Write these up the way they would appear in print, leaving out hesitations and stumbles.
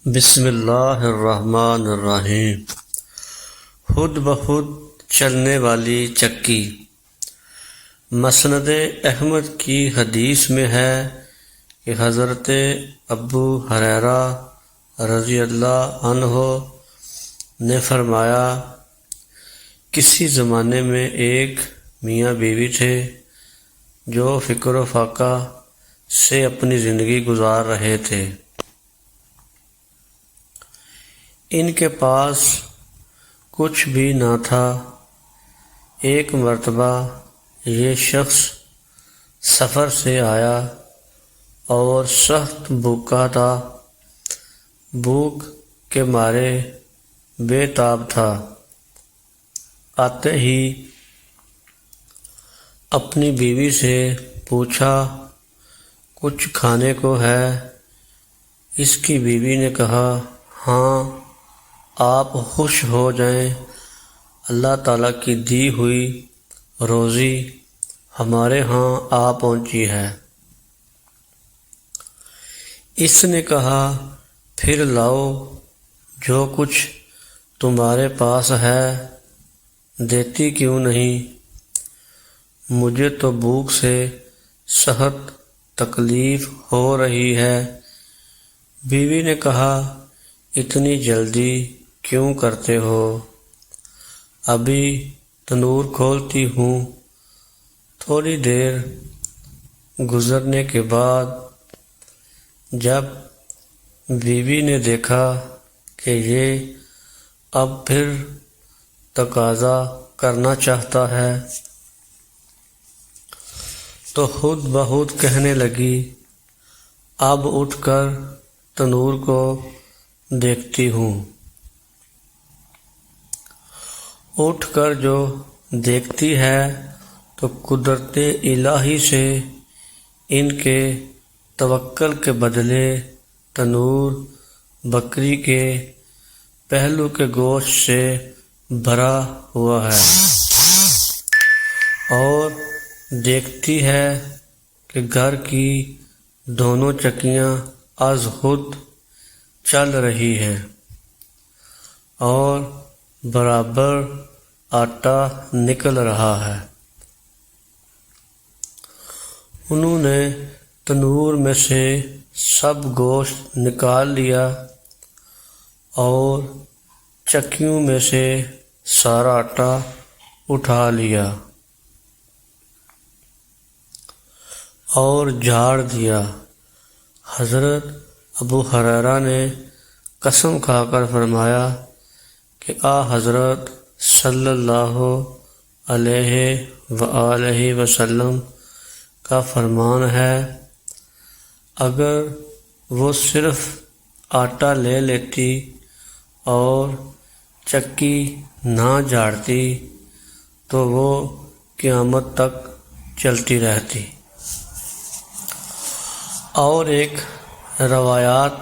بسم اللہ الرحمن الرحیم۔ خود بخود چلنے والی چکی۔ مسند احمد کی حدیث میں ہے کہ حضرت ابو ہریرہ رضی اللہ عنہ نے فرمایا، کسی زمانے میں ایک میاں بیوی تھے جو فکر و فاقہ سے اپنی زندگی گزار رہے تھے۔ ان کے پاس کچھ بھی نہ تھا۔ ایک مرتبہ یہ شخص سفر سے آیا اور سخت بھوکا تھا، بھوک کے مارے بے تاب تھا۔ آتے ہی اپنی بیوی سے پوچھا، کچھ کھانے کو ہے؟ اس کی بیوی نے کہا، ہاں، آپ خوش ہو جائیں، اللہ تعالیٰ کی دی ہوئی روزی ہمارے ہاں آ پہنچی ہے۔ اس نے کہا، پھر لاؤ، جو کچھ تمہارے پاس ہے، دیتی کیوں نہیں؟ مجھے تو بھوک سے سخت تکلیف ہو رہی ہے۔ بیوی نے کہا، اتنی جلدی کیوں کرتے ہو؟ ابھی تنور کھولتی ہوں۔ تھوڑی دیر گزرنے کے بعد جب بیوی نے دیکھا کہ یہ اب پھر تقاضا کرنا چاہتا ہے تو خود بخود کہنے لگی، اب اٹھ کر تنور کو دیکھتی ہوں۔ اٹھ کر جو دیکھتی ہے تو قدرت الہی سے ان کے توکل کے بدلے تنور بکری کے پہلو کے گوشت سے بھرا ہوا ہے، اور دیکھتی ہے کہ گھر کی دونوں چکیاں از خود چل رہی ہیں اور برابر آٹا نکل رہا ہے۔ انہوں نے تنور میں سے سب گوشت نکال لیا اور چکیوں میں سے سارا آٹا اٹھا لیا اور جھاڑ دیا۔ حضرت ابو ہریرہ نے قسم کھا کر فرمایا کہ حضرت صلی اللہ علیہ وآلہ وسلم کا فرمان ہے، اگر وہ صرف آٹا لے لیتی اور چکی نہ جھاڑتی تو وہ قیامت تک چلتی رہتی۔ اور ایک روایات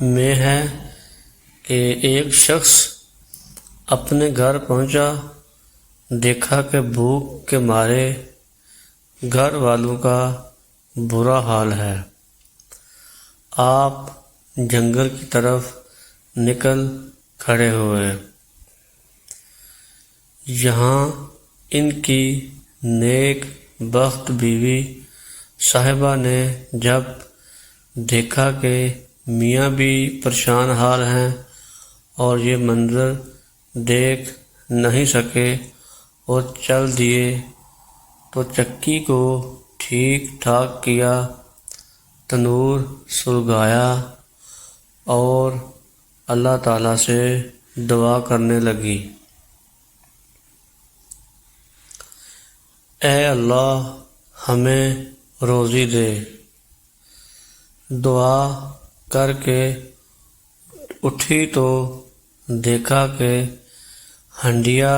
میں ہے کہ ایک شخص اپنے گھر پہنچا، دیکھا کہ بھوک کے مارے گھر والوں کا برا حال ہے۔ آپ جنگل کی طرف نکل کھڑے ہوئے۔ یہاں ان کی نیک بخت بیوی صاحبہ نے جب دیکھا کہ میاں بھی پریشان حال ہیں اور یہ منظر دیکھ نہیں سکے اور چل دیے، تو چکی کو ٹھیک ٹھاک کیا، تنور سلگایا اور اللہ تعالیٰ سے دعا کرنے لگی، اے اللہ، ہمیں روزی دے۔ دعا کر کے اٹھی تو دیکھا کہ ہنڈیا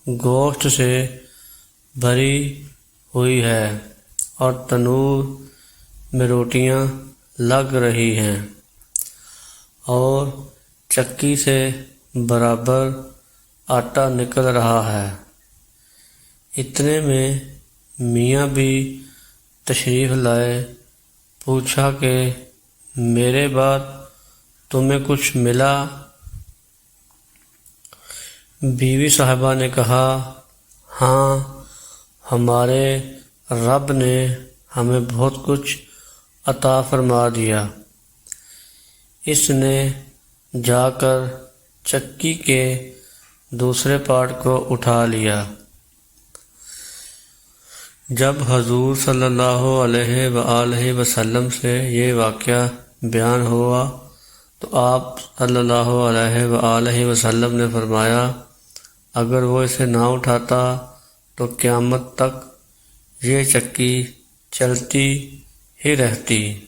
گوشت سے بھری ہوئی ہے اور تنور میں روٹیاں لگ رہی ہیں اور چکی سے برابر آٹا نکل رہا ہے۔ اتنے میں میاں بھی تشریف لائے۔ پوچھا کہ میرے بعد تمہیں کچھ ملا؟ بیوی صاحبہ نے کہا ہاں، ہمارے رب نے ہمیں بہت کچھ عطا فرما دیا۔ اس نے جا کر چکی کے دوسرے پارٹ کو اٹھا لیا۔ جب حضور صلی اللہ علیہ وآلہ وسلم سے یہ واقعہ بیان ہوا تو آپ صلی اللہ علیہ وآلہ وسلم نے فرمایا، اگر وہ اسے نہ اٹھاتا تو قیامت تک یہ چکی چلتی ہی رہتی۔